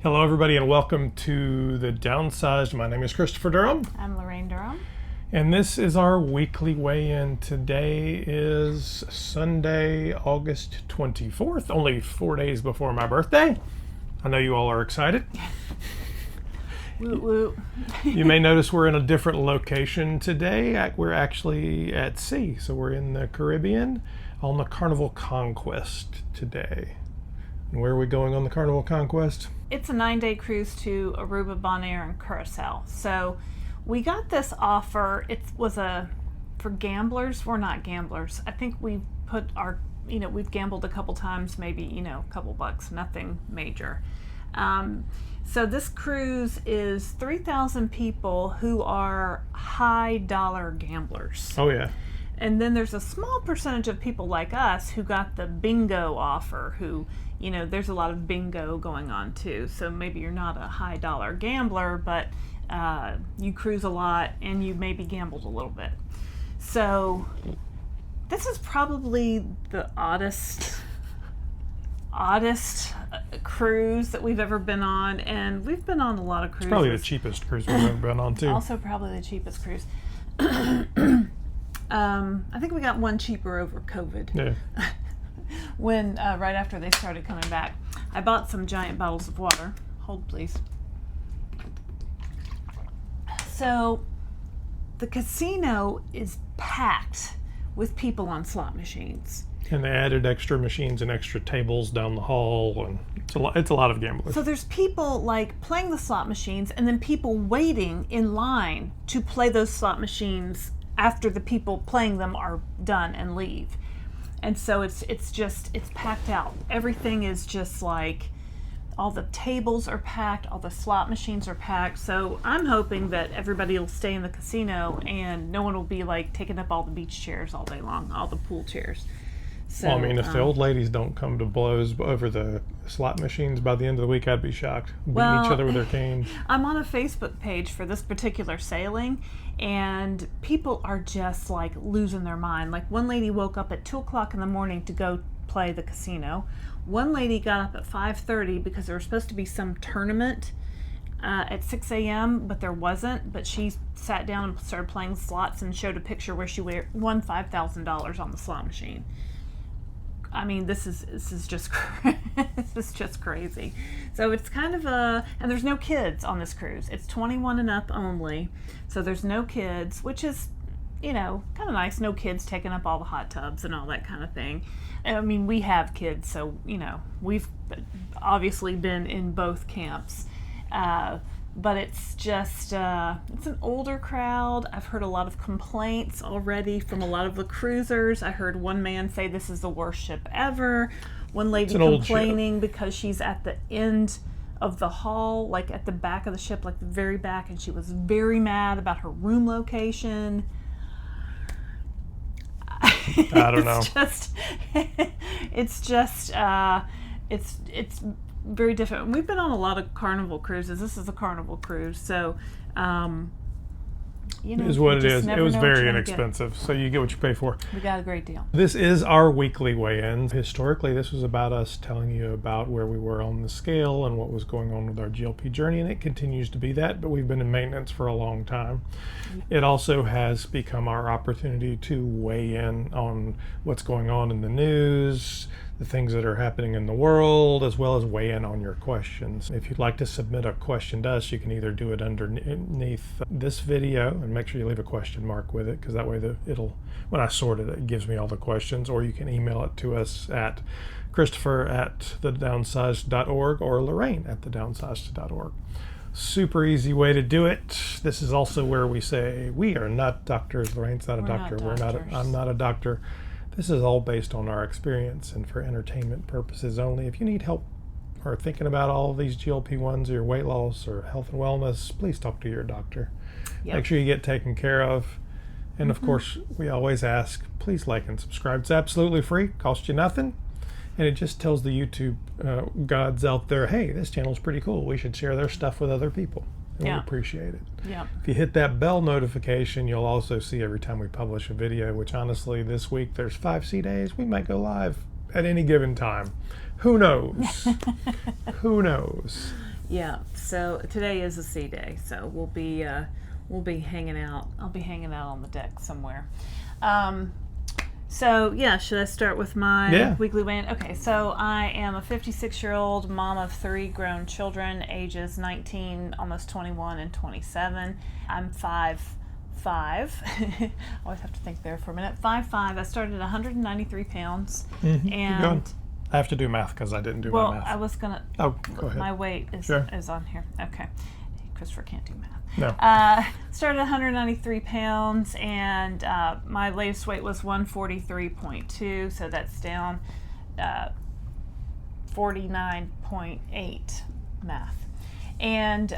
Hello, everybody, and welcome to the Downsized. My name is Christopher Durham. I'm Laraine Durham. And this is our weekly weigh-in. Today is Sunday, August 24th, only 4 days before my birthday. I know you all are excited. Woot woot. You may notice we're in a different location today. We're actually at sea, so we're in the Caribbean on the Carnival Conquest today. And where are we going on the Carnival Conquest? It's a 9-day cruise to Aruba, Bonaire, and Curacao. So we got this offer. It was for gamblers. We're not gamblers. I think we put our, we've gambled a couple times, maybe, a couple bucks, nothing major. So this cruise is 3,000 people who are high dollar gamblers. Oh, yeah. And then there's a small percentage of people like us who got the bingo offer, who, there's a lot of bingo going on too. So maybe you're not a high dollar gambler, but you cruise a lot and you maybe gambled a little bit. So this is probably the oddest cruise that we've ever been on, and we've been on a lot of cruises. It's probably the cheapest cruise we've ever been on too. Also probably the cheapest cruise. I think we got one cheaper over COVID. Yeah. When right after they started coming back. I bought some giant bottles of water. Hold please. So the casino is packed with people on slot machines. And they added extra machines and extra tables down the hall, and it's a lot of gamblers. So there's people like playing the slot machines, and then people waiting in line to play those slot machines after the people playing them are done and leave. And so it's packed out. Everything is just like, all the tables are packed, all the slot machines are packed. So I'm hoping that everybody will stay in the casino and no one will be like taking up all the beach chairs all day long, all the pool chairs. So, well, I mean, if the old ladies don't come to blows over the slot machines by the end of the week, I'd be shocked. Beating each other with their canes. I'm on a Facebook page for this particular sailing, and people are just like losing their mind. Like one lady woke up at 2 o'clock in the morning to go play the casino. One lady got up at 5:30 because there was supposed to be some tournament at 6 a.m., but there wasn't. But she sat down and started playing slots and showed a picture where she won $5,000 on the slot machine. I mean, this is just this is just crazy. So it's kind of and there's no kids on this cruise. It's 21 and up only. So there's no kids, which is, kind of nice. No kids taking up all the hot tubs and all that kind of thing. I mean, we have kids, so we've obviously been in both camps. But it's just, it's an older crowd. I've heard a lot of complaints already from a lot of the cruisers. I heard one man say this is the worst ship ever. One lady complaining because she's at the end of the hall, like at the back of the ship, like the very back, and she was very mad about her room location. I don't know. It's very different. We've been on a lot of Carnival cruises. This is a Carnival cruise, so it is what it is. It was very inexpensive, so you get what you pay for. We got a great deal. This is our weekly weigh-in. Historically, this was about us telling you about where we were on the scale and what was going on with our GLP journey, and it continues to be that, but we've been in maintenance for a long time. It also has become our opportunity to weigh in on what's going on in the news, the things that are happening in the world, as well as weigh in on your questions. If you'd like to submit a question to us, you can either do it underneath this video, and make sure you leave a question mark with it, because that way it'll, when I sort it, it gives me all the questions, or you can email it to us at Christopher@thedownsized.org or Laraine@thedownsized.org. Super easy way to do it. This is also where we say we are not doctors. Lorraine's not a doctor. I'm not a doctor. This is all based on our experience and for entertainment purposes only. If you need help or thinking about all of these GLP-1s or your weight loss or health and wellness, please talk to your doctor. Yep. Make sure you get taken care of. And of course, we always ask, please like and subscribe. It's absolutely free, costs you nothing. And it just tells the YouTube gods out there, hey, this channel's pretty cool. We should share their stuff with other people. And we appreciate it. Yeah. If you hit that bell notification, you'll also see every time we publish a video, which honestly, this week there's 5C days. We might go live at any given time. Who knows? Who knows? Yeah. So today is a sea day, so we'll be hanging out. I'll be hanging out on the deck somewhere. So yeah, should I start with my weekly weigh-in? Okay, so I am a 56-year-old mom of 3 grown children, ages 19, almost 21, and 27. I'm 5'5". I always have to think there for a minute. 5'5". I started at 193 pounds, and I have to do math because I didn't do my math. I was gonna. Oh, go ahead. My weight is on here. Okay, Christopher can't do math. No. Started at 193 pounds, and my latest weight was 143.2, so that's down 49.8 math. And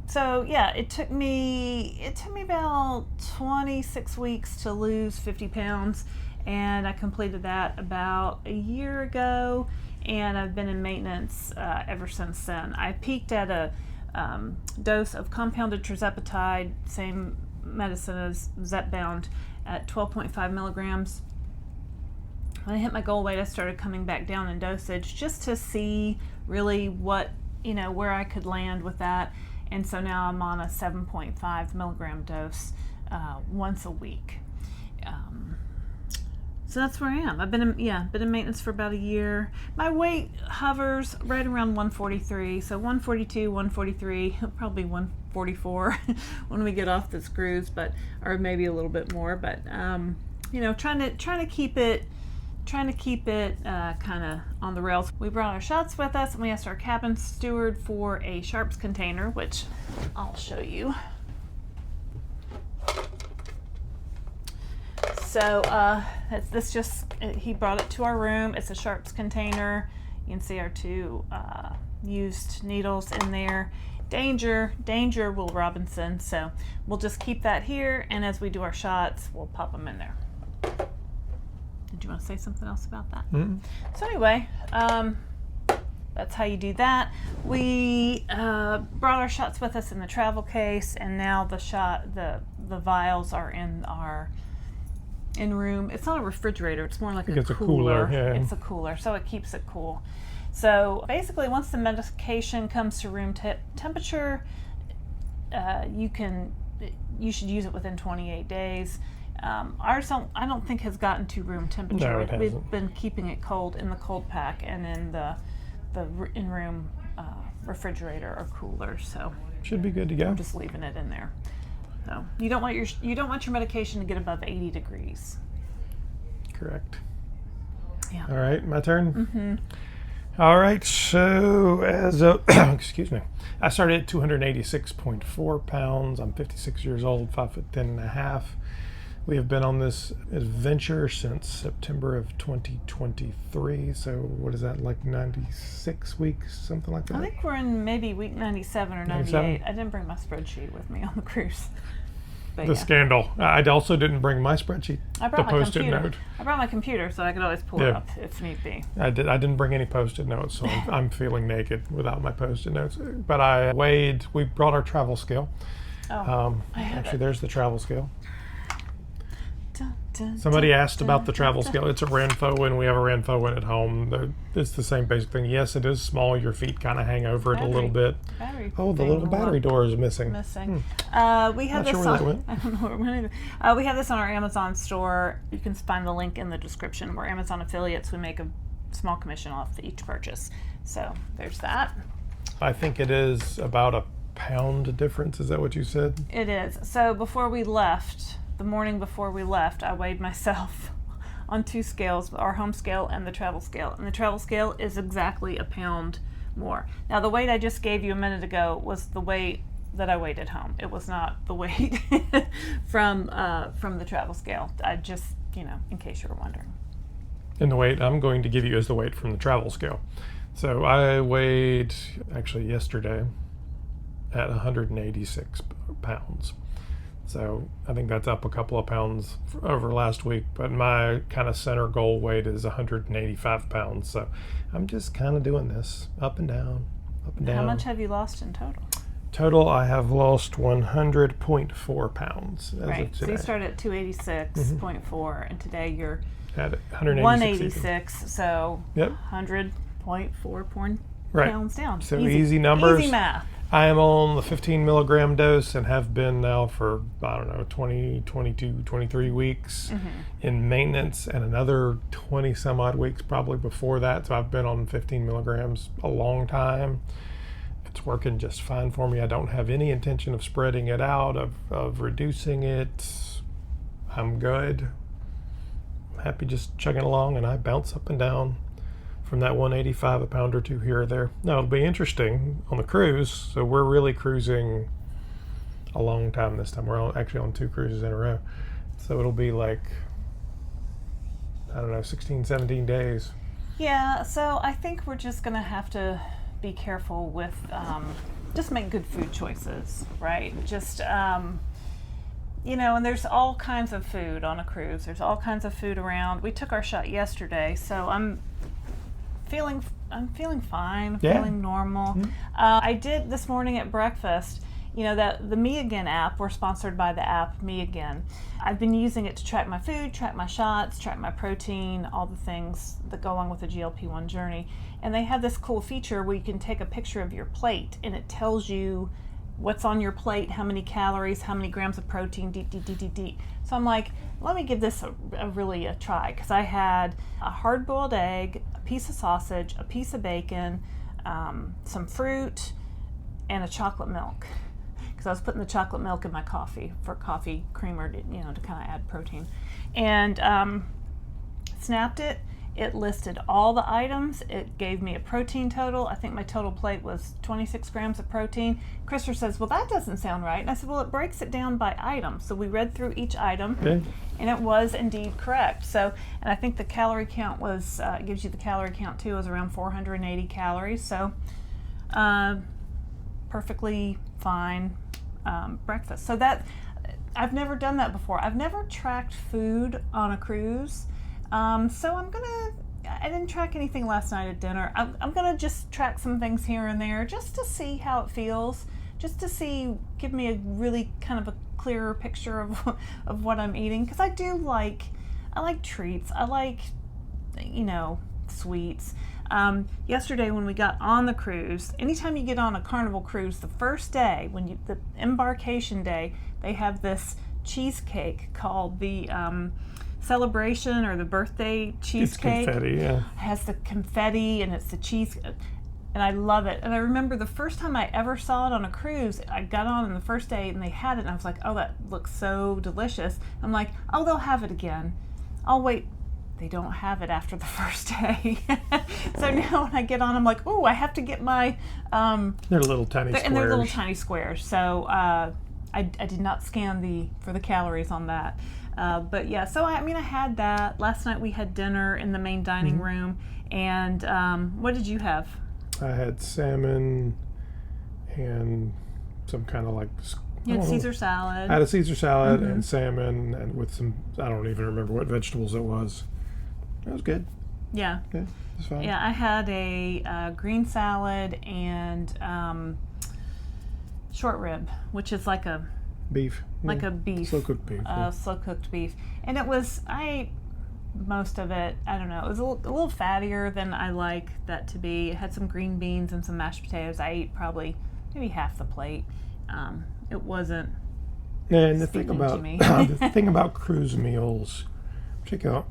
so yeah, it took me about 26 weeks to lose 50 pounds, and I completed that about a year ago, and I've been in maintenance ever since then. I peaked at a dose of compounded Tirzepatide, same medicine as Zepbound, at 12.5 milligrams. When I hit my goal weight, I started coming back down in dosage just to see really what, where I could land with that. And so now I'm on a 7.5 milligram dose once a week. So that's where I am. I've been in maintenance for about a year. My weight hovers right around 143, so 142, 143, probably 144 when we get off the screws, or maybe a little bit more. But trying to keep it kind of on the rails. We brought our shots with us, and we asked our cabin steward for a sharps container, which I'll show you. So he brought it to our room. It's a sharps container. You can see our 2 used needles in there. Danger, Will Robinson. So we'll just keep that here, and as we do our shots, we'll pop them in there. Did you want to say something else about that? Mm-hmm. So anyway, that's how you do that. We brought our shots with us in the travel case, and now the vials are in our in-room. It's not a refrigerator, it's more like a cooler. Yeah. It's a cooler, so it keeps it cool. So basically, once the medication comes to room temperature, you should use it within 28 days. Ours I don't think has gotten to room temperature. No, it hasn't. We've been keeping it cold in the cold pack and in the in-room refrigerator or cooler. So should be good to go. I'm just leaving it in there. So you don't want your medication to get above 80 degrees. Correct. Yeah. All right, my turn. Mm-hmm. All right. So as excuse me, I started at 286.4 pounds. I'm 56 years old, 5'10.5". We have been on this adventure since September of 2023. So what is that, like 96 weeks, something like that? I think we're in maybe week 97 or 98. 97? I didn't bring my spreadsheet with me on the cruise. But the scandal. I also didn't bring my spreadsheet. I brought the my Post-it computer. note. I brought my computer so I could always pull it up if need be. I didn't bring any Post-it notes, so I'm feeling naked without my Post-it notes. But we brought our travel scale. Actually, there's the travel scale. Somebody asked about the travel scale. It's a Renfo, and we have a Renfo in at home. It's the same basic thing. Yes, it is small. Your feet kind of hang over it a little bit. The little battery door is missing. We have Not sure where that went. I don't know where it went either. We have this on our Amazon store. You can find the link in the description. We're Amazon affiliates. We make a small commission off each purchase. So there's that. I think it is about a pound difference. Is that what you said? It is. So the morning before we left, I weighed myself on 2 scales, our home scale and the travel scale. And the travel scale is exactly a pound more. Now, the weight I just gave you a minute ago was the weight that I weighed at home. It was not the weight from the travel scale. I just, in case you were wondering. And the weight I'm going to give you is the weight from the travel scale. So I weighed, actually yesterday, at 186 pounds. So I think that's up a couple of pounds over last week, but my kind of center goal weight is 185 pounds. So I'm just kind of doing this up and down, up and down. How much have you lost in total? Total, I have lost 100.4 pounds as of today. So you started at 286.4, and today you're at 186. 186, so yep. 100.4 Right. pounds down. So easy numbers. Easy math. I am on the 15 milligram dose and have been now for, 20, 22, 23 weeks in maintenance, and another 20 some odd weeks probably before that. So I've been on 15 milligrams a long time. It's working just fine for me. I don't have any intention of spreading it out, of reducing it. I'm good. I'm happy just chugging along, and I bounce up and down from that 185, a pound or two here or there. Now, it'll be interesting on the cruise. So we're really cruising a long time this time. We're actually on 2 cruises in a row. So it'll be like, 16, 17 days. Yeah, so I think we're just going to have to be careful with, just make good food choices, right? Just, and there's all kinds of food on a cruise. There's all kinds of food around. We took our shot yesterday, so I'm feeling fine, feeling normal. Mm-hmm. I did this morning at breakfast, that the Me Again app, we're sponsored by the app Me Again. I've been using it to track my food, track my shots, track my protein, all the things that go along with the GLP-1 journey. And they have this cool feature where you can take a picture of your plate and it tells you what's on your plate, how many calories, how many grams of protein, So I'm like, let me give this a try, because I had a hard-boiled egg, a piece of sausage, a piece of bacon, some fruit, and a chocolate milk. Because I was putting the chocolate milk in my coffee for coffee creamer, to kind of add protein. And snapped it. It listed all the items. It gave me a protein total. I think my total plate was 26 grams of protein. Christopher says, well, that doesn't sound right. And I said, well, it breaks it down by item. So we read through each item, and it was indeed correct. So, and I think the calorie count was, it gives you the calorie count too, was around 480 calories. So perfectly fine breakfast. So that, I've never done that before. I've never tracked food on a cruise. So I didn't track anything last night at dinner. I'm going to just track some things here and there just to see how it feels, just to give me a really kind of a clearer picture of what I'm eating. Because I like treats. I like, sweets. Yesterday when we got on the cruise, anytime you get on a Carnival cruise, the first day, the embarkation day, they have this cheesecake called the, celebration or the birthday cheesecake. It's confetti, yeah. It has the confetti and it's the cheese, and I love it. And I remember the first time I ever saw it on a cruise, I got on the first day and they had it, and I was like, oh, that looks so delicious. I'm like, oh, they'll have it again. I'll wait. They don't have it after the first day. So now when I get on, I'm like, oh, I have to get my they're little tiny squares. And they're little tiny squares. So I did not scan for the calories on that. But yeah, so I had that. Last night we had dinner in the main dining room. And what did you have? I had salmon and some kind of like... You had Caesar salad. I had a Caesar salad and salmon, and with some, I don't even remember what vegetables it was. It was good. Yeah. Yeah, it was fine. Yeah, I had a green salad and short rib, which is like a... Beef. Like a beef. Slow cooked beef. Slow cooked beef. And I ate most of it. I don't know. It was a little fattier than I like that to be. It had some green beans and some mashed potatoes. I ate probably maybe half the plate. It wasn't. And the thing about cruise meals, particularly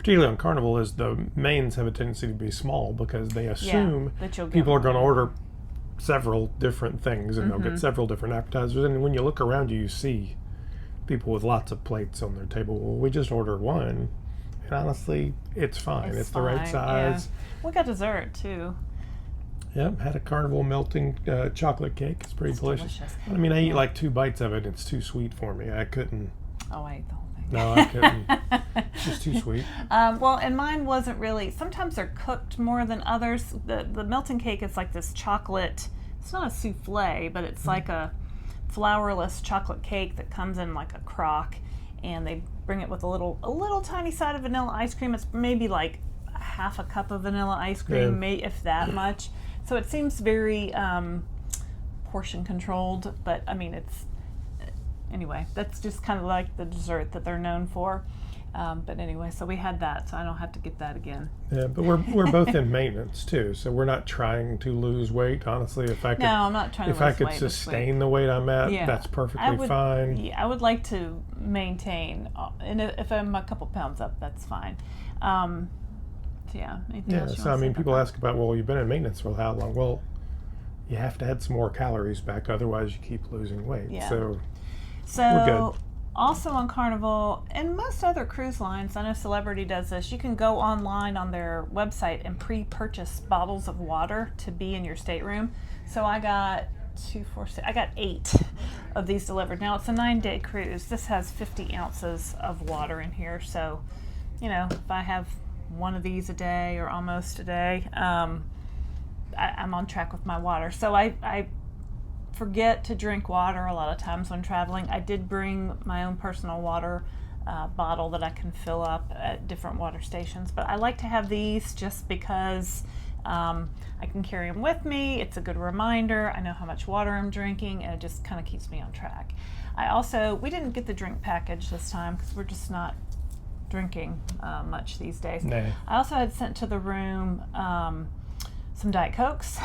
on Carnival, is the mains have a tendency to be small because they assume people are going to order several different things and they'll get several different appetizers. And when you look around you see people with lots of plates on their table. Well, we just ordered one, and honestly, it's fine. It's the right size. Yeah. We got dessert too. Yep, had a Carnival melting chocolate cake. It's pretty delicious. I mean, I eat like 2 bites of it. It's too sweet for me. I couldn't. Oh, I ate the whole thing. No, I couldn't. It's just too sweet. Well, and mine wasn't really. Sometimes they're cooked more than others. The melting cake is like this chocolate. It's not a souffle, but it's like a flourless chocolate cake that comes in like a crock, and they bring it with a little tiny side of vanilla ice cream. It's maybe like half a cup of vanilla ice cream, if that much. So it seems very portion controlled, but I mean, it's anyway. That's just kind of like the dessert that they're known for. But anyway, so we had that, so I don't have to get that again. Yeah, but we're both in maintenance too, so we're not trying to lose weight. Honestly, if I could, No, I'm not trying to if lose I could weight sustain the weight I'm at, that's perfectly fine. Yeah, I would like to maintain, and if I'm a couple pounds up, that's fine. So yeah, anything else you So I want to mean, say people about ask about, well, you've been in maintenance for how long? Well, you have to add some more calories back, otherwise you keep losing weight. Yeah. So So we're good. Also on Carnival and most other cruise lines, I know Celebrity does this, you can go online on their website and pre-purchase bottles of water to be in your stateroom. So I got 8 of these delivered. Now it's a 9-day cruise. This has 50 ounces of water in here. So, if I have one of these a day or almost a day, I'm on track with my water. So I forget to drink water a lot of times when traveling. I did bring my own personal water bottle that I can fill up at different water stations, but I like to have these just because I can carry them with me. It's a good reminder. I know how much water I'm drinking, and it just kind of keeps me on track. We didn't get the drink package this time because we're just not drinking much these days. Nah. I also had sent to the room some Diet Cokes,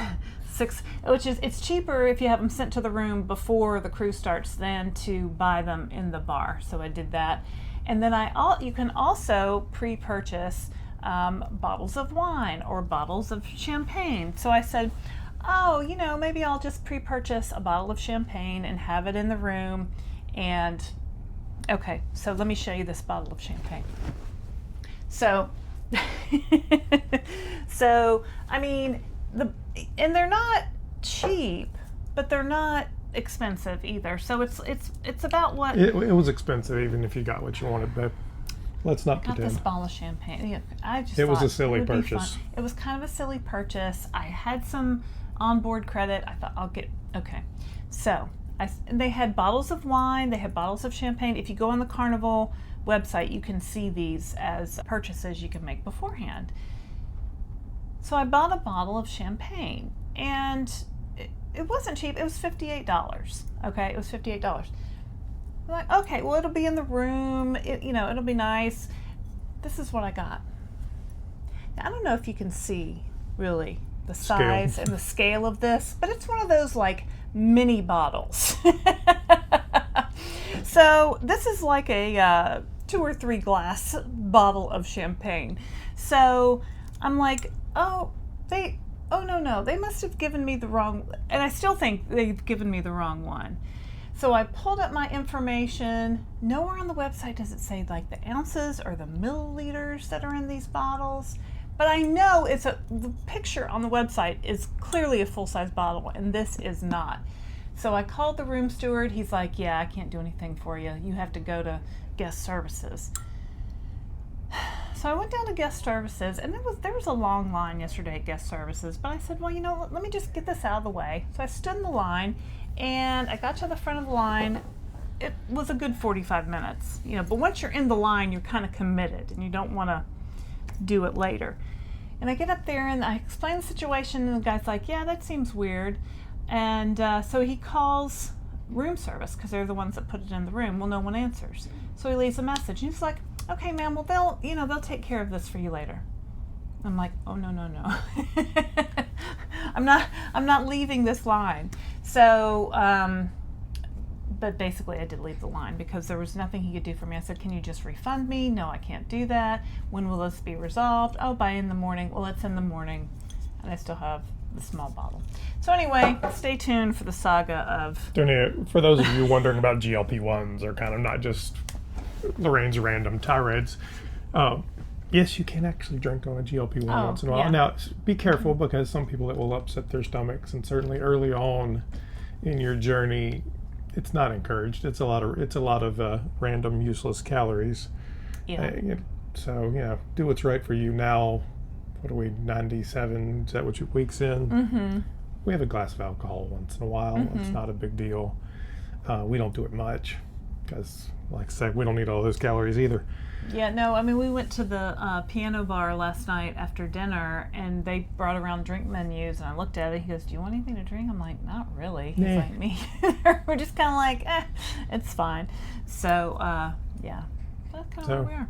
6, it's cheaper if you have them sent to the room before the cruise starts than to buy them in the bar. So I did that, and then you can also pre-purchase bottles of wine or bottles of champagne. So I said, maybe I'll just pre-purchase a bottle of champagne and have it in the room. And okay, so let me show you this bottle of champagne. So I mean, and they're not cheap, but they're not expensive either. So it's about what it was expensive, even if you got what you wanted, babe. Let's not got pretend. this bottle of champagne. It was a silly purchase. It was kind of a silly purchase. I had some onboard credit. I thought I'll get okay. So they had bottles of wine. They had bottles of champagne. If you go on the Carnival website, you can see these as purchases you can make beforehand. So I bought a bottle of champagne, and it wasn't cheap. It was $58. Okay, it was $58. I'm like, okay, well, it'll be in the room. It'll be nice. This is what I got. Now, I don't know if you can see really the size and the scale of this, but it's one of those like mini bottles. So this is like a 2 or 3 glass bottle of champagne. So I'm like, no, they must have given me the wrong, and I still think they've given me the wrong one. So I pulled up my information. Nowhere on the website does it say like the ounces or the milliliters that are in these bottles, but I know the picture on the website is clearly a full-size bottle, and this is not. So I called the room steward. He's like, yeah, I can't do anything for you. You have to go to guest services. So I went down to guest services, and there was a long line yesterday at guest services, but I said, well, let me just get this out of the way. So I stood in the line, and I got to the front of the line. It was a good 45 minutes, but once you're in the line, you're kind of committed, and you don't want to do it later. And I get up there, and I explain the situation, and the guy's like, yeah, that seems weird. And so he calls room service, because they're the ones that put it in the room. Well, no one answers. So he leaves a message, and he's like, okay, ma'am, well, they'll take care of this for you later. I'm like, oh, no. I'm not leaving this line. So, but basically I did leave the line because there was nothing he could do for me. I said, can you just refund me? No, I can't do that. When will this be resolved? Oh, by in the morning. Well, it's in the morning, and I still have the small bottle. So anyway, stay tuned for the saga of... For those of you wondering about GLP-1s, or kind of not just Lorraine's random tirades, yes, you can actually drink on a GLP-1 once in a while. Yeah. Now, be careful, because some people, it will upset their stomachs, and certainly early on in your journey, it's not encouraged. It's a lot of random, useless calories. Yeah. So do what's right for you. Now, what are we, 97? Is that what your week's in? Mm-hmm. We have a glass of alcohol once in a while. Mm-hmm. It's not a big deal. We don't do it much because, like I said, we don't need all those calories either. Yeah, no, I mean, we went to the piano bar last night after dinner, and they brought around drink menus, and I looked at it. He goes, do you want anything to drink? I'm like, not really. He's like, me either. We're just kind of like, it's fine. So, yeah, that's kind of where we are.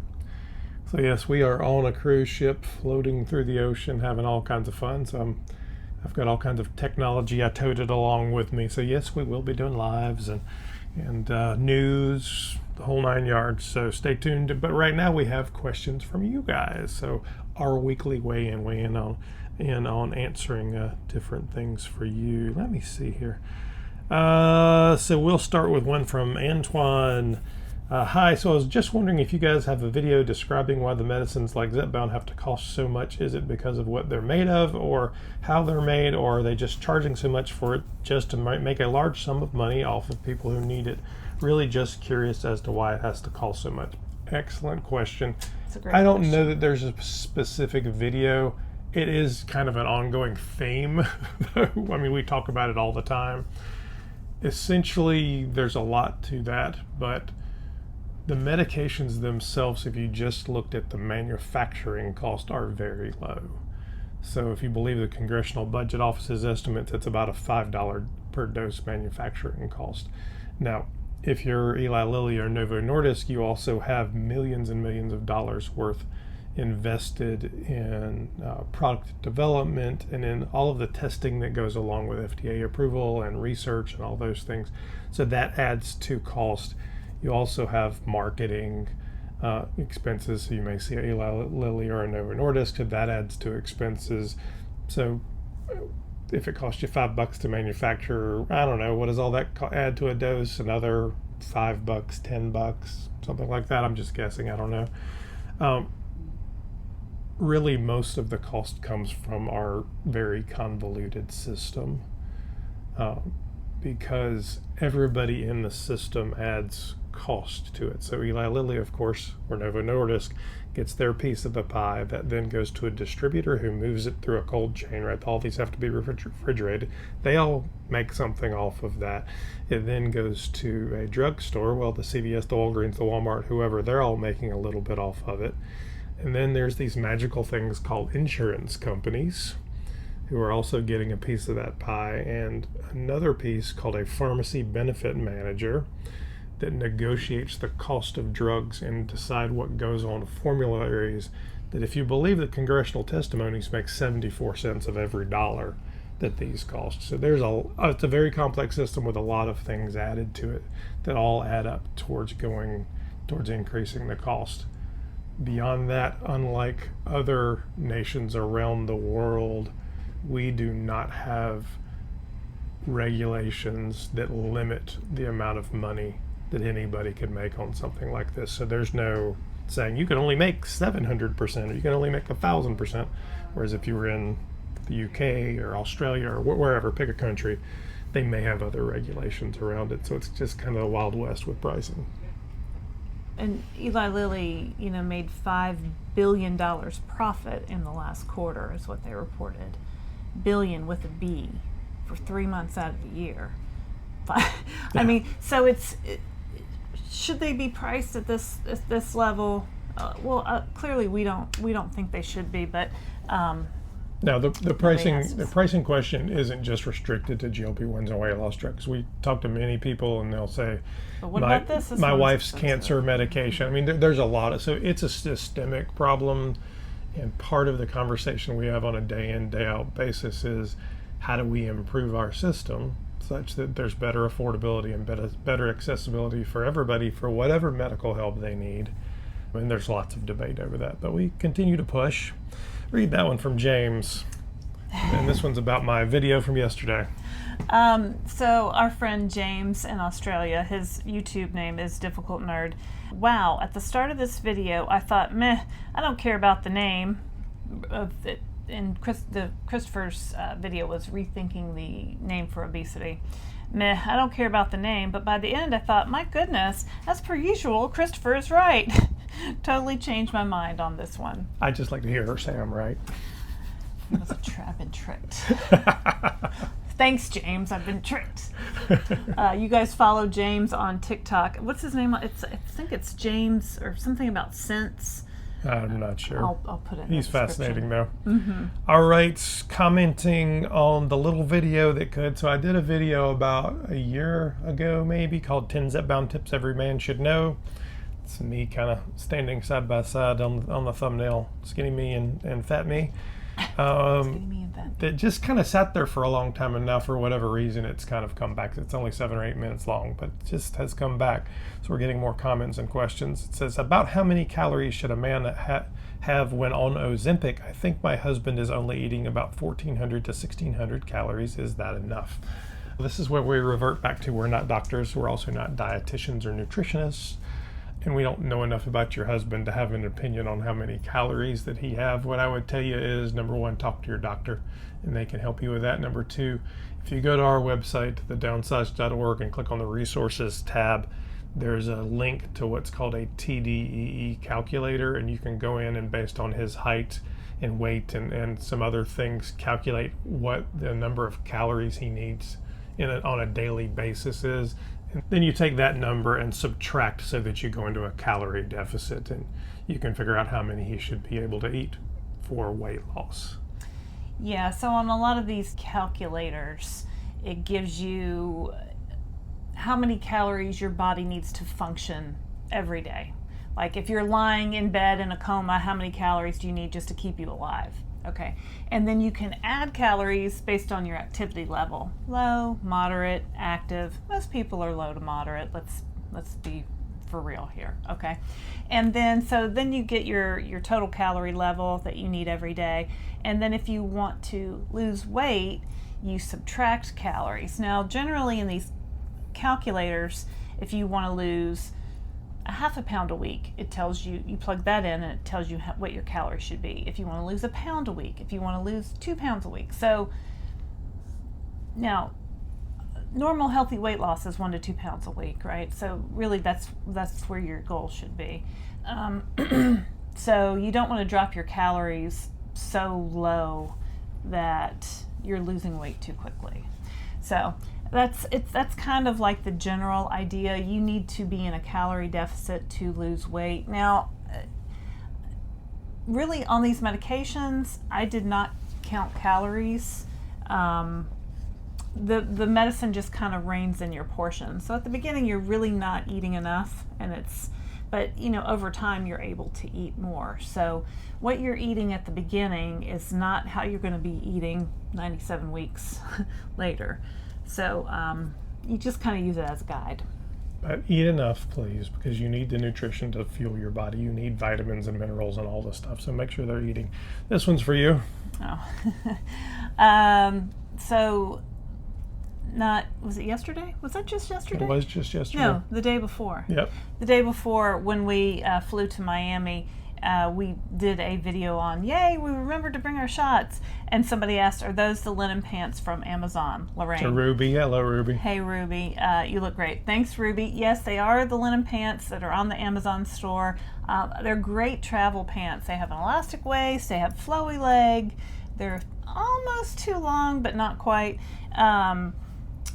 So yes, we are on a cruise ship floating through the ocean, having all kinds of fun. So I've got all kinds of technology I toted along with me. So yes, we will be doing lives and news, the whole 9 yards. So stay tuned. But right now we have questions from you guys. So our weekly weigh in on answering different things for you. Let me see here. So we'll start with one from Antoine. Hi, so I was just wondering if you guys have a video describing why the medicines like Zepbound have to cost so much. Is it because of what they're made of, or how they're made, or are they just charging so much for it just to make a large sum of money off of people who need it? Really just curious as to why it has to cost so much. Excellent question. I don't know that there's a specific video. It is kind of an ongoing theme. I mean, we talk about it all the time. Essentially, there's a lot to that, but the medications themselves, if you just looked at the manufacturing cost, are very low. So if you believe the Congressional Budget Office's estimates, it's about a $5 per dose manufacturing cost. Now, if you're Eli Lilly or Novo Nordisk, you also have millions and millions of dollars worth invested in product development and in all of the testing that goes along with FDA approval and research and all those things. So that adds to cost. You also have marketing expenses. So you may see Eli Lilly or a Novo Nordisk, so that adds to expenses. So if it costs you $5 to manufacture, I don't know, what does all that add to a dose? Another $5, $10, something like that. I'm just guessing. I don't know. Really, most of the cost comes from our very convoluted system, because everybody in the system adds cost to it. So Eli Lilly, of course, or Novo Nordisk, gets their piece of the pie that then goes to a distributor who moves it through a cold chain, right? All these have to be refrigerated. They all make something off of that. It then goes to a drugstore. Well, the CVS, the Walgreens, the Walmart, whoever, they're all making a little bit off of it. And then there's these magical things called insurance companies who are also getting a piece of that pie, and another piece called a pharmacy benefit manager that negotiates the cost of drugs and decide what goes on formularies, that if you believe the congressional testimonies, make 74 cents of every dollar that these cost. So it's a very complex system with a lot of things added to it that all add up towards increasing the cost. Beyond that, unlike other nations around the world, we do not have regulations that limit the amount of money that anybody could make on something like this. So there's no saying you can only make 700% or you can only make 1,000%. Whereas if you were in the UK or Australia or wherever, pick a country, they may have other regulations around it. So it's just kind of the Wild West with pricing. And Eli Lilly, made $5 billion profit in the last quarter, is what they reported. Billion with a B for 3 months out of the year. I mean, so should they be priced at this level? Clearly we don't think they should be, but now the pricing question isn't just restricted to GLP-1s and weight loss drugs. We talk to many people and they'll say, but what about this? My wife's cancer medication. I mean, there's a lot of, so it's a systemic problem, and part of the conversation we have on a day in, day out basis is how do we improve our system such that there's better affordability and better accessibility for everybody for whatever medical help they need. And there's lots of debate over that, but we continue to push. Read that one from James. And this one's about my video from yesterday. So our friend James in Australia, his YouTube name is Difficult Nerd. Wow, at the start of this video, I thought, I don't care about the name of it. And Christopher's video was rethinking the name for obesity. I don't care about the name, but by the end I thought, my goodness, as per usual, Christopher is right. Totally changed my mind on this one. I just like to hear her say I'm right. It was a trap and tricked. Thanks, James. I've been tricked. You guys follow James on TikTok. What's his name? I think it's James or something about sense. I'm not sure. I'll put it in He's fascinating, though. Mm-hmm. All right, commenting on the little video that could. So I did a video about a year ago, maybe, called 10 Zepbound Tips Every Man Should Know. It's me kind of standing side by side on the thumbnail, skinny me and fat me. Skinny me and fat me. It just kind of sat there for a long time, and now for whatever reason it's kind of come back. It's only 7 or 8 minutes long, but it just has come back. So we're getting more comments and questions. It says, about how many calories should a man have when on Ozempic? I think my husband is only eating about 1,400 to 1,600 calories. Is that enough? This is where we revert back to, we're not doctors. We're also not dietitians or nutritionists. And we don't know enough about your husband to have an opinion on how many calories that he have. What I would tell you is, number one, talk to your doctor, and they can help you with that. Number two, if you go to our website, thedownsized.org, and click on the resources tab, there's a link to what's called a TDEE calculator, and you can go in and, based on his height and weight and some other things, calculate what the number of calories he needs on a daily basis is. And then you take that number and subtract so that you go into a calorie deficit, and you can figure out how many he should be able to eat for weight loss. Yeah, so on a lot of these calculators, it gives you how many calories your body needs to function every day. Like if you're lying in bed in a coma, how many calories do you need just to keep you alive? Okay, and then you can add calories based on your activity level. Low, moderate, active. Most people are low to moderate. Let's be for real here, okay? And then then you get your total calorie level that you need every day. And then if you want to lose weight, you subtract calories. Now, generally in these calculators, if you want to lose a half a pound a week, it tells you, you plug that in and it tells you what your calories should be. If you want to lose a pound a week, if you want to lose 2 pounds a week. So now, normal healthy weight loss is 1 to 2 pounds a week, right? So really that's where your goal should be. So you don't want to drop your calories so low that you're losing weight too quickly. So that's kind of like the general idea. You need to be in a calorie deficit to lose weight. Now, really on these medications, I did not count calories. The medicine just kind of reins in your portion. So at the beginning, you're really not eating enough, but over time you're able to eat more. So what you're eating at the beginning is not how you're going to be eating 97 weeks later. So you just kind of use it as a guide. But eat enough, please, because you need the nutrition to fuel your body. You need vitamins and minerals and all this stuff. So make sure they're eating. This one's for you. Oh. Was it yesterday? Was that just yesterday? It was just yesterday. No, the day before. Yep. The day before, when we flew to Miami, we did a video on, yay, we remembered to bring our shots. And somebody asked, are those the linen pants from Amazon, Laraine? To Ruby. Hello, Ruby. Hey, Ruby. You look great. Thanks, Ruby. Yes, they are the linen pants that are on the Amazon store. They're great travel pants. They have an elastic waist. They have flowy leg. They're almost too long, but not quite.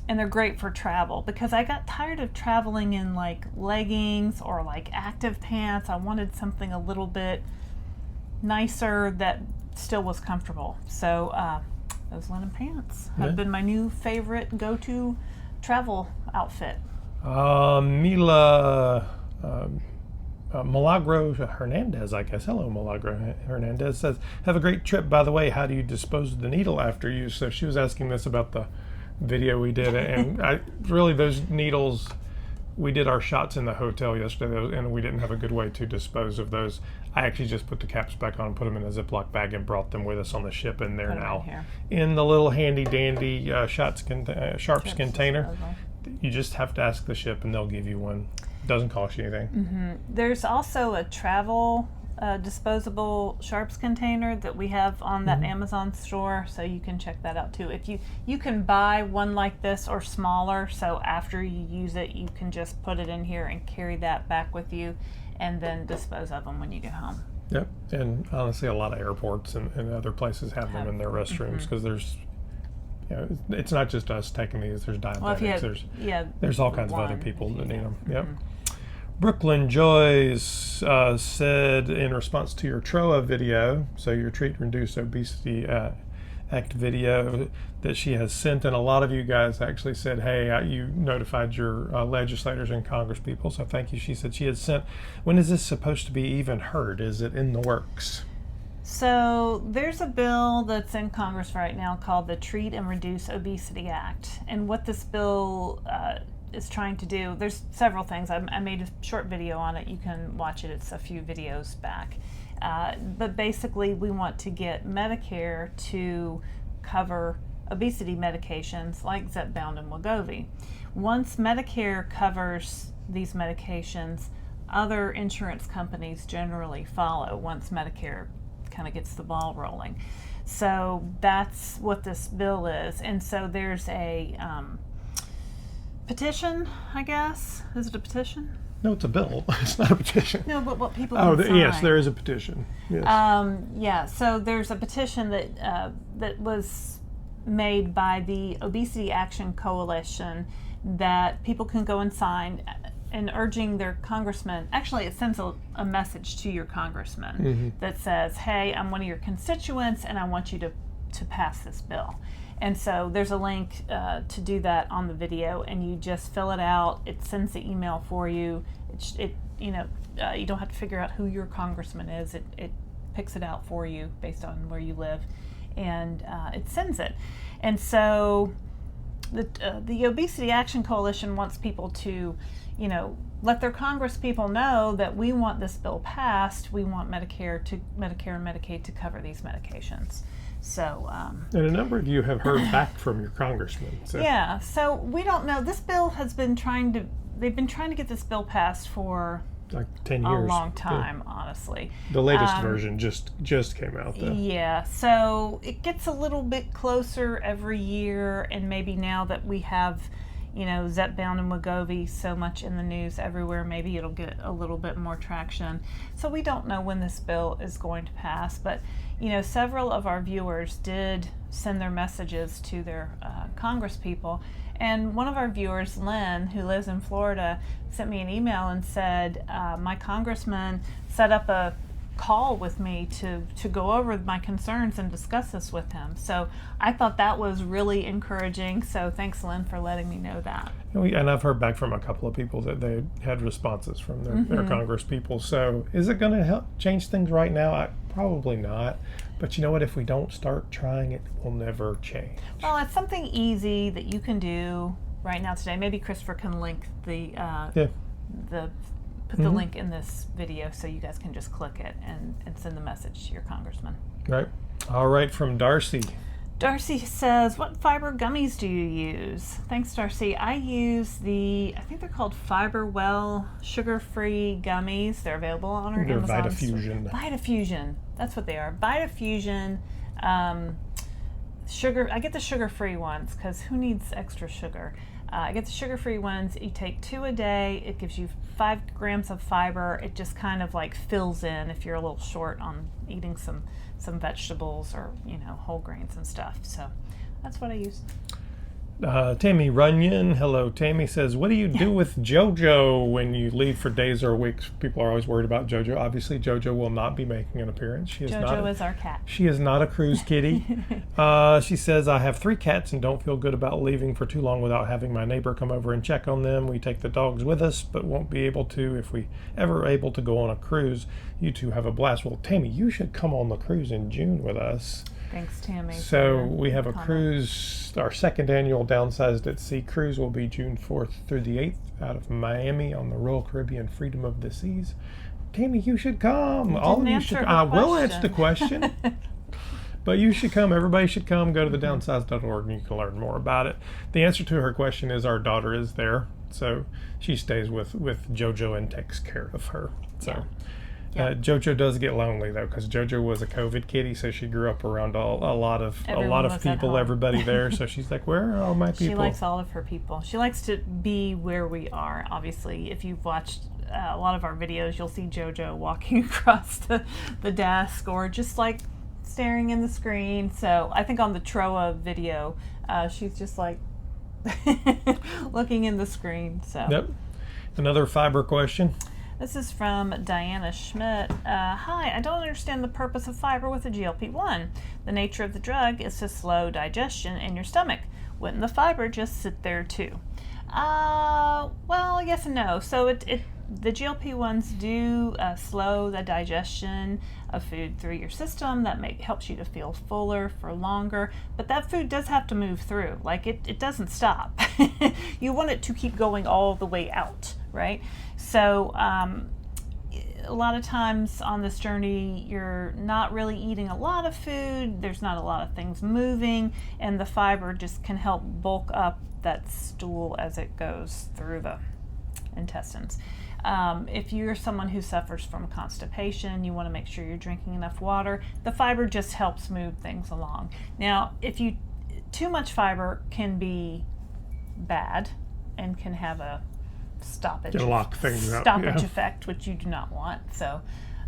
And they're great for travel, because I got tired of traveling in like leggings or like active pants. I wanted something a little bit nicer that still was comfortable. So those linen pants have been my new favorite go-to travel outfit. Milagro Hernandez, I guess. Hello, Milagro Hernandez says, have a great trip. By the way, how do you dispose of the needle after use? So she was asking this about the video we did, and those needles, we did our shots in the hotel yesterday, and we didn't have a good way to dispose of those. I actually just put the caps back on, put them in a Ziploc bag, and brought them with us on the ship, and they're now in the little handy dandy Sharps container. You just have to ask the ship, and they'll give you one. It doesn't cost you anything. Mm-hmm. There's also a travel disposable Sharps container that we have on that Amazon store, so you can check that out too. If you can buy one like this or smaller, so after you use it, you can just put it in here and carry that back with you, and then dispose of them when you get home. Yep, and honestly, a lot of airports and other places have them in their restrooms, because there's, it's not just us taking these. There's diabetics. There's all kinds of other people that need them. Yep. Brooklyn Joyce said, in response to your TROA video, so your treat to reduce obesity act video that she has sent, and a lot of you guys actually said, hey, you notified your legislators and Congress people, so thank you. She said she had sent. When is this supposed to be even heard? Is it in the works? So there's a bill that's in Congress right now called the Treat and Reduce Obesity Act, and what this bill is trying to do, there's several things. I made a short video on it. You can watch it. It's a few videos back. But basically, we want to get Medicare to cover obesity medications like Zepbound and Wegovy. Once Medicare covers these medications, other insurance companies generally follow once Medicare kind of gets the ball rolling. So that's what this bill is. And so there's a petition, I guess. Is it a petition? No, it's a bill. It's not a petition. No, but what people can sign. Yes, there is a petition. Yes. Yeah, so there's a petition that was made by the Obesity Action Coalition that people can go and sign, and urging their congressman. Actually, it sends a message to your congressman that says, hey, I'm one of your constituents and I want you to pass this bill. And so there's a link to do that on the video, and you just fill it out. It sends the email for you. You don't have to figure out who your congressman is. It picks it out for you based on where you live, and it sends it. And so the Obesity Action Coalition wants people to, let their Congress people know that we want this bill passed. We want Medicare and Medicaid to cover these medications. So, and a number of you have heard back from your congressman. So. Yeah, so we don't know. This bill has been they've been trying to get this bill passed for like 10 years. A long time, honestly. The latest version just came out, though. Yeah, so it gets a little bit closer every year, and maybe now that we have, Zepbound and Wegovy so much in the news everywhere, maybe it'll get a little bit more traction. So we don't know when this bill is going to pass, but several of our viewers did send their messages to their Congress people, and one of our viewers, Lynn, who lives in Florida, sent me an email and said, my congressman set up a call with me to go over my concerns and discuss this with him. So I thought that was really encouraging. So thanks, Lynn, for letting me know that. And I've heard back from a couple of people that they had responses from their Congress people. So is it going to help change things right now? Probably not. But you know what? If we don't start trying, it will never change. Well, it's something easy that you can do right now today. Maybe Christopher can link put the link in this video so you guys can just click it and send the message to your congressman. Right. All right, from Darcy. Darcy says, what fiber gummies do you use? Thanks, Darcy. I use I think they're called FiberWell sugar-free gummies. They're available on our Amazon Vitafusion. Vitafusion. That's what they are. Vitafusion sugar. I get the sugar-free ones because who needs extra sugar? I get the sugar-free ones. You take 2 a day. It gives you 5 grams of fiber. It just kind of like fills in if you're a little short on eating some vegetables or whole grains and stuff. So that's what I use. Tammy Runyon, hello. Tammy says, what do you do with JoJo when you leave for days or weeks? People are always worried about JoJo. Obviously, JoJo will not be making an appearance. JoJo is our cat. She is not a cruise kitty. She says, I have 3 cats and don't feel good about leaving for too long without having my neighbor come over and check on them. We take the dogs with us, but won't be able to if we ever able to go on a cruise. You two have a blast. Well, Tammy, you should come on the cruise in June with us. Thanks, Tammy. So we have a cruise, our second annual Downsized at Sea cruise will be June 4th through the 8th out of Miami on the Royal Caribbean Freedom of the Seas. Tammy, you should come. I will answer the question. But you should come. Everybody should come. Go to thedownsized.org and you can learn more about it. The answer to her question is our daughter is there. So she stays with JoJo and takes care of her. So. Yeah. JoJo does get lonely though, because JoJo was a COVID kitty, so she grew up around a lot of people, everybody there. So she's like, "Where are all my people?" She likes all of her people. She likes to be where we are. Obviously, if you've watched a lot of our videos, you'll see JoJo walking across the desk or just like staring in the screen. So I think on the Troa video, she's just like looking in the screen. So yep. Another fiber question. This is from Diana Schmidt. Hi, I don't understand the purpose of fiber with a GLP-1. The nature of the drug is to slow digestion in your stomach. Wouldn't the fiber just sit there too? Well, yes and no. So the GLP-1s do slow the digestion of food through your system. That helps you to feel fuller for longer. But that food does have to move through. Like it doesn't stop. You want it to keep going all the way out, right? So a lot of times on this journey, you're not really eating a lot of food. There's not a lot of things moving, and the fiber just can help bulk up that stool as it goes through the intestines. If you're someone who suffers from constipation, you want to make sure you're drinking enough water. The fiber just helps move things along. Now, too much fiber can be bad and can have a stoppage effect, which you do not want. So,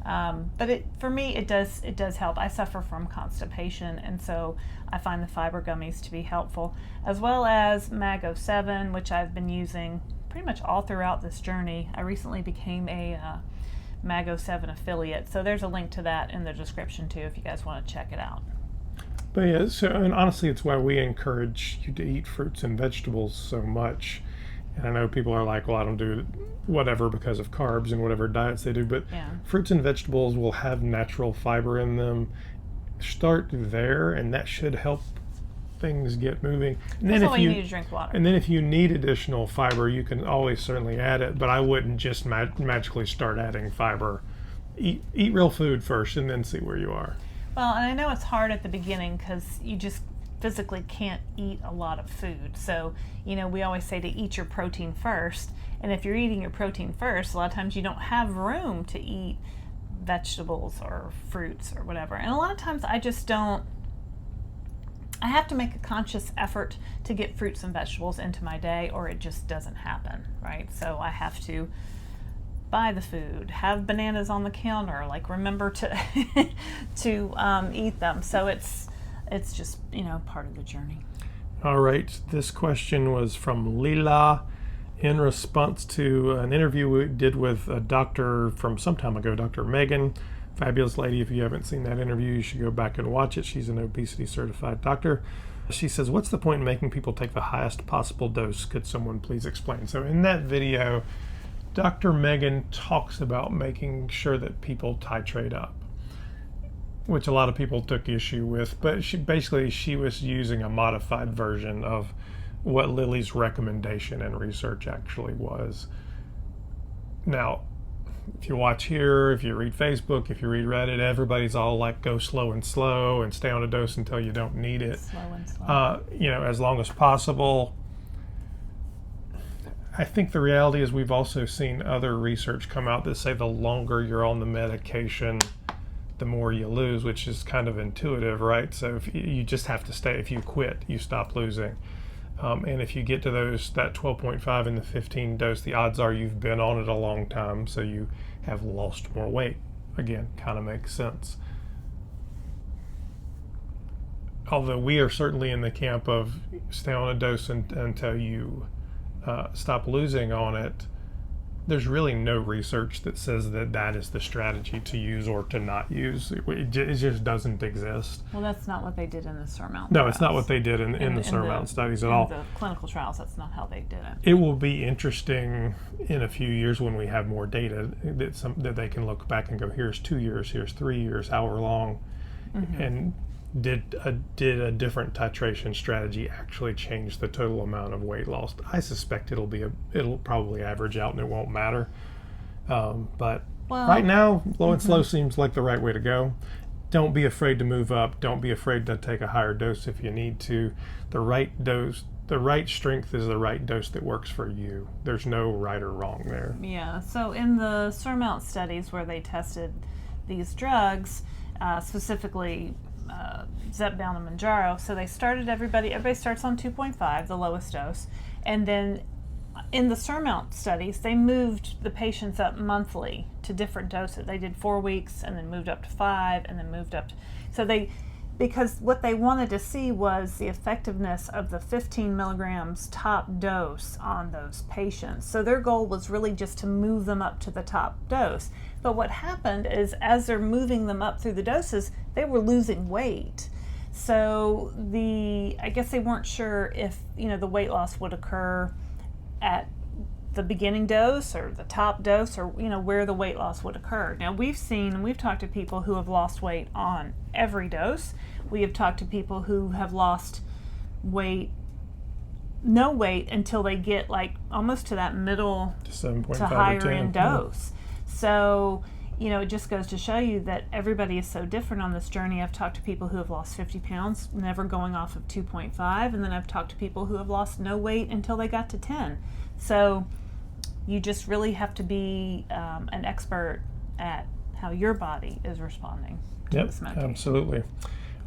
but for me, it does help. I suffer from constipation, and so I find the fiber gummies to be helpful, as well as Mag07, which I've been using pretty much all throughout this journey. I recently became a Mag07 affiliate, so there's a link to that in the description too if you guys want to check it out. But yeah, so and honestly, it's why we encourage you to eat fruits and vegetables so much. And I know people are like, well, I don't do whatever because of carbs and whatever diets they do, but fruits and vegetables will have natural fiber in them. Start there, and that should help things get moving. And then you need to drink water. And then if you need additional fiber, you can always certainly add it, but I wouldn't just magically start adding fiber. Eat real food first and then see where you are. Well, and I know it's hard at the beginning because you just physically can't eat a lot of food. So, we always say to eat your protein first. And if you're eating your protein first, a lot of times you don't have room to eat vegetables or fruits or whatever. And a lot of times I just don't. I have to make a conscious effort to get fruits and vegetables into my day, or it just doesn't happen, right? So I have to buy the food, have bananas on the counter, remember to eat them. So it's just, part of the journey. All right. This question was from Lila in response to an interview we did with a doctor from some time ago, Dr. Megan. Fabulous lady. If you haven't seen that interview, you should go back and watch it. She's an obesity certified doctor. She says, what's the point in making people take the highest possible dose? Could someone please explain? So in that video, Dr. Megan talks about making sure that people titrate up, which a lot of people took issue with, but she was using a modified version of what Lily's recommendation and research actually was. Now, if you watch here, if you read Facebook, if you read Reddit, everybody's all like, go slow and stay on a dose until you don't need it. Slow and slow. As long as possible. I think the reality is we've also seen other research come out that say the longer you're on the medication, the more you lose, which is kind of intuitive, right? So if you just have to stay. If you quit, you stop losing. And if you get to that 12.5 and the 15 dose, the odds are you've been on it a long time, so you have lost more weight. Again, kind of makes sense. Although we are certainly in the camp of stay on a dose until you stop losing on it. There's really no research that says that is the strategy to use or to not use. It just doesn't exist. Well, that's not what they did in the Surmount. No, it's not what they did in the Surmount studies at all. In the clinical trials, that's not how they did it. It will be interesting in a few years when we have more data that they can look back and go, here's 2 years, here's 3 years, however long, and did a different titration strategy actually change the total amount of weight lost? I suspect it'll probably average out and it won't matter. But right now, low and slow seems like the right way to go. Don't be afraid to move up. Don't be afraid to take a higher dose if you need to. The right dose, the right strength is the right dose that works for you. There's no right or wrong there. Yeah. So in the Surmount studies where they tested these drugs, specifically Zepbound and Mounjaro, so they started everybody starts on 2.5, the lowest dose, and then in the Surmount studies they moved the patients up monthly to different doses. They did 4 weeks and then moved up to 5 and then moved up to, so because what they wanted to see was the effectiveness of the 15 milligrams top dose on those patients. So their goal was really just to move them up to the top dose. But what happened is, as they're moving them up through the doses, they were losing weight. So I guess they weren't sure if, the weight loss would occur at the beginning dose or the top dose, or where the weight loss would occur. Now we've talked to people who have lost weight on every dose. We have talked to people who have lost no weight until they get like almost to that middle to higher end dose. So it just goes to show you that everybody is so different on this journey. I've talked to people who have lost 50 pounds, never going off of 2.5, and then I've talked to people who have lost no weight until they got to 10. So you just really have to be an expert at how your body is responding to this medication. Absolutely.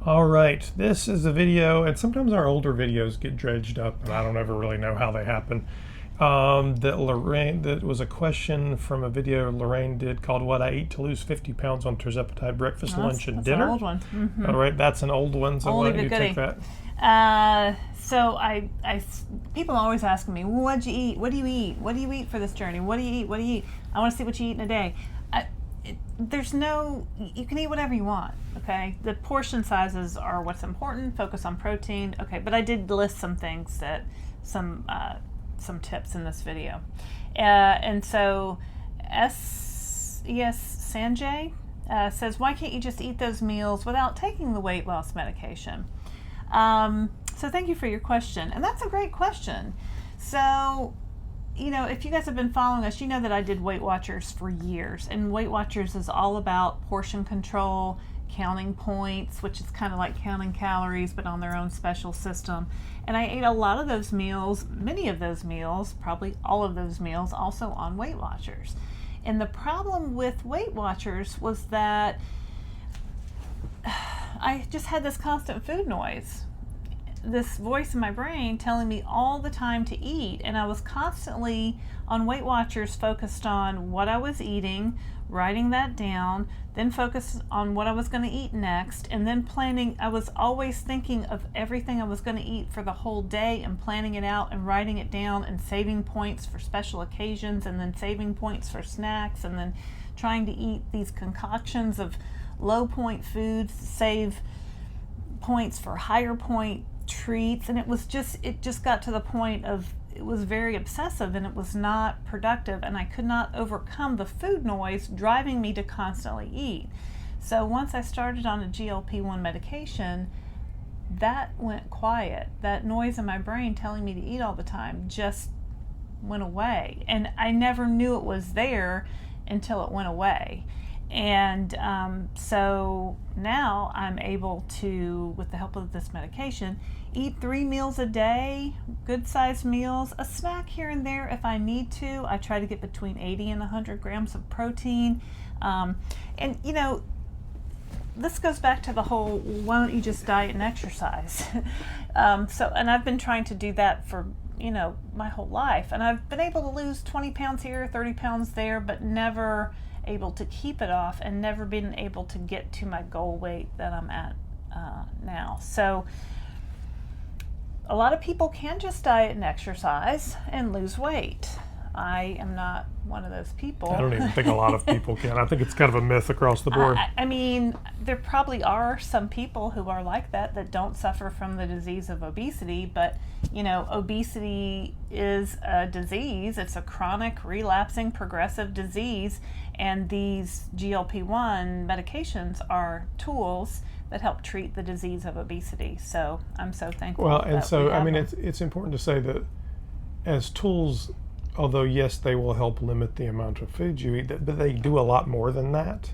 All right, this is a video, and sometimes our older videos get dredged up, and I don't ever really know how they happen. That was a question from a video Laraine did called "What I Eat to Lose 50 Pounds on Tirzepatide Breakfast, Lunch, and Dinner." That's an old one. Mm-hmm. All right, that's an old one. So why don't you take that? So people always ask me, well, what'd you eat? What do you eat? What do you eat for this journey? What do you eat? What do you eat? I want to see what you eat in a day. You can eat whatever you want, okay? The portion sizes are what's important. Focus on protein, okay? But I did list some things some tips in this video. And so Sanjay says, why can't you just eat those meals without taking the weight loss medication? So thank you for your question. And that's a great question. So, if you guys have been following us, you know that I did Weight Watchers for years. And Weight Watchers is all about portion control, counting points, which is kind of like counting calories, but on their own special system. And I ate a lot of those meals, many of those meals, probably all of those meals, also on Weight Watchers. And the problem with Weight Watchers was that I just had this constant food noise, this voice in my brain telling me all the time to eat, and I was constantly on Weight Watchers focused on what I was eating, writing that down, then focused on what I was going to eat next, and then planning. I was always thinking of everything I was going to eat for the whole day and planning it out and writing it down and saving points for special occasions, and then saving points for snacks, and then trying to eat these concoctions of low point foods to save points for higher point treats. And it just got to the point of, it was very obsessive and it was not productive, and I could not overcome the food noise driving me to constantly eat. So once I started on a GLP-1 medication, that went quiet. That noise in my brain telling me to eat all the time just went away, and I never knew it was there until it went away. And so now I'm able to, with the help of this medication, eat 3 meals a day, good sized meals, a snack here and there if I need to. I try to get between 80 and 100 grams of protein. And this goes back to the whole, why don't you just diet and exercise? And I've been trying to do that for my whole life, and I've been able to lose 20 pounds here, 30 pounds there, but never able to keep it off, and never been able to get to my goal weight that I'm at now. So a lot of people can just diet and exercise and lose weight. I am not one of those people. I don't even think a lot of people can. I think it's kind of a myth across the board. I mean, there probably are some people who are like that don't suffer from the disease of obesity, but obesity is a disease. It's a chronic, relapsing, progressive disease, and these GLP-1 medications are tools that help treat the disease of obesity. So I'm so thankful. Well, and so I mean, it's important to say that as tools, although yes, they will help limit the amount of food you eat, but they do a lot more than that.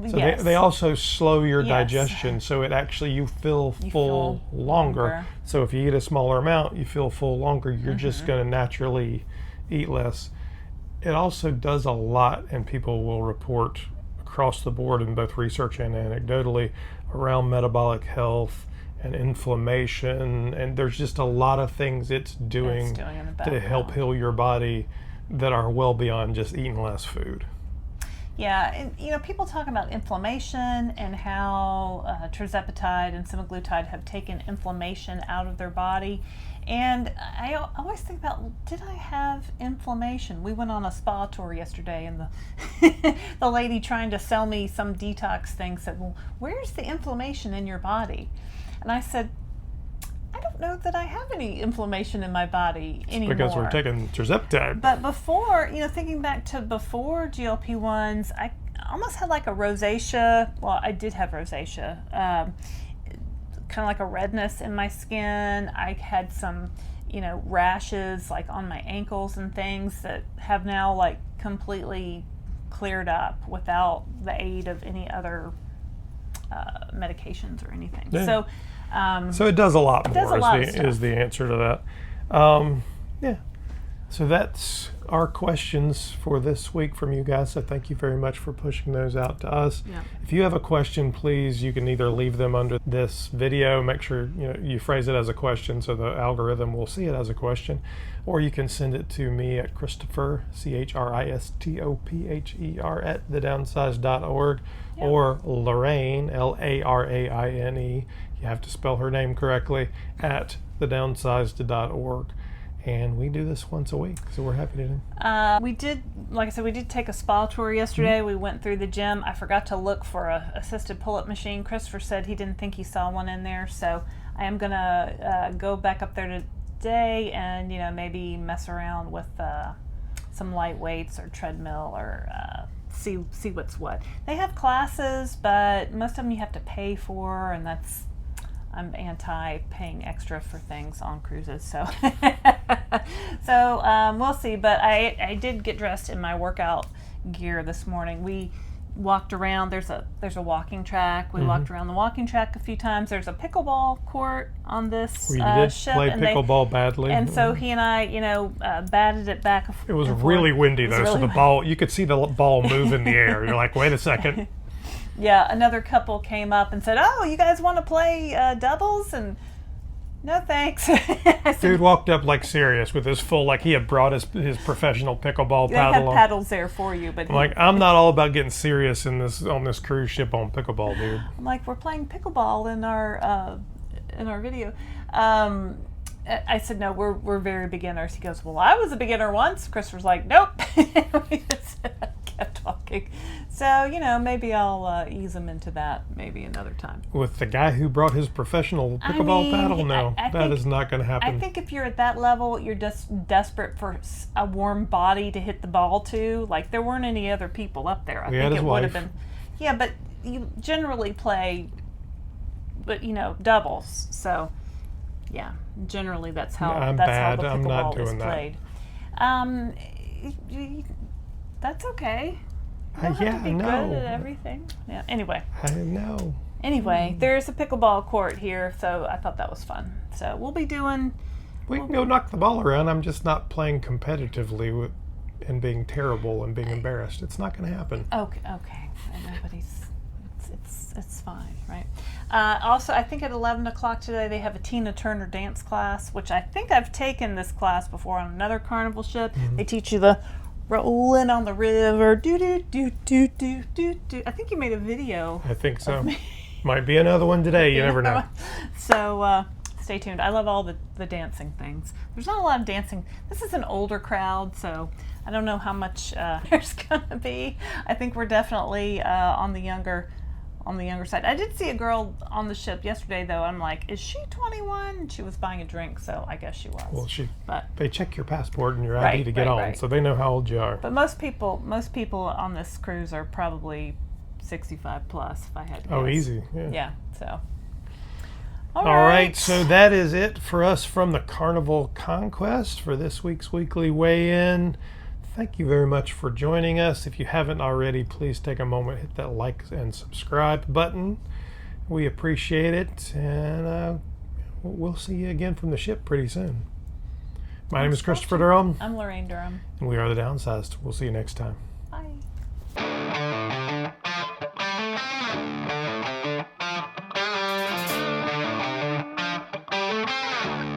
So yes. they also slow your digestion, so it actually you feel full longer. So if you eat a smaller amount, you feel full longer. You're just going to naturally eat less. It also does a lot, and people will report across the board in both research and anecdotally around metabolic health and inflammation, and there's just a lot of things it's doing to help heal your body that are well beyond just eating less food. Yeah, and you know, people talk about inflammation and how Tirzepatide and Semaglutide have taken inflammation out of their body. And I always think about, did I have inflammation? We went on a spa tour yesterday, and the lady trying to sell me some detox thing said, well, where's the inflammation in your body? And I said, I don't know that I have any inflammation in my body anymore. Because we're taking Tirzepatide. But before, you know, thinking back to before GLP-1s, I almost had like a rosacea. Well, I did have rosacea. Kind of like a redness in my skin. I had some, you know, rashes like on my ankles and things that have now like completely cleared up without the aid of any other medications or anything. Yeah. So it does a lot it does more a lot is the answer to that. Yeah. So that's our questions for this week from you guys. So thank you very much for pushing those out to us. Yeah. If you have a question, please, you can either leave them under this video. Make sure you phrase it as a question so the algorithm will see it as a question. Or you can send it to me at Christopher, CHRISTOPHER at thedownsized.org. Yeah. Or Laraine, LARAINE, you have to spell her name correctly, at thedownsized.org. And we do this once a week, so we're happy to do. We did, like I said, we did take a spa tour yesterday. Mm-hmm. We went through the gym. I forgot to look for a assisted pull-up machine. Christopher said he didn't think he saw one in there, so I am gonna go back up there today and maybe mess around with some light weights or treadmill or see what's what. They have classes, but most of them you have to pay for, and I'm anti paying extra for things on cruises, so we'll see. But I did get dressed in my workout gear this morning. We walked around. There's a walking track. We walked around the walking track a few times. There's a pickleball court on this We did ship, play pickleball badly, and so he and I, batted it back. It was really windy though, so the ball, you could see the ball move in the air. You're like, wait a second. Yeah, another couple came up and said, "Oh, you guys want to play doubles?" And no, thanks. Dude walked up like serious with his full, like he had brought his professional pickleball paddle. They have paddles there for you, but I'm not all about getting serious on this cruise ship on pickleball, dude. I'm like, we're playing pickleball in our video. I said, no, we're very beginners. He goes, well, I was a beginner once. Christopher's like, nope. We just kept talking. So, maybe I'll ease him into that maybe another time. With the guy who brought his professional pickleball paddle? No, that is not going to happen. I think if you're at that level, you're just desperate for a warm body to hit the ball to. Like, there weren't any other people up there. I think it would have been. Yeah, but you generally play, doubles. So, yeah, generally that's how the pickleball is played. That's okay. You don't have to be good at everything. Yeah. Anyway. I know. Anyway, there's a pickleball court here, so I thought that was fun. So we'll be doing. We can go knock the ball around. I'm just not playing competitively and being terrible and being embarrassed. It's not going to happen. Okay. Nobody's. It's fine, right? Also, I think at 11 o'clock today they have a Tina Turner dance class, which I think I've taken this class before on another Carnival ship. They teach you the rolling on the river, do do do do do do do. I think you made a video. I think so. Might be another one today. You never know. So stay tuned. I love all the dancing things. There's not a lot of dancing. This is an older crowd, so I don't know how much there's gonna be. I think we're definitely on the younger side. I did see a girl on the ship yesterday, though. I'm like, is she 21? She was buying a drink, so I guess she was. Well, they check your passport and your ID to get on, so they know how old you are. But most people on this cruise are probably 65 plus, if I had to guess. Oh, easy. Yeah. So. All right. So that is it for us from the Carnival Conquest for this week's weekly weigh-in. Thank you very much for joining us. If you haven't already, please take a moment, hit that like and subscribe button. We appreciate it, and we'll see you again from the ship pretty soon. My name is Christopher Durham. I'm Laraine Durham. And we are the Downsized. We'll see you next time. Bye.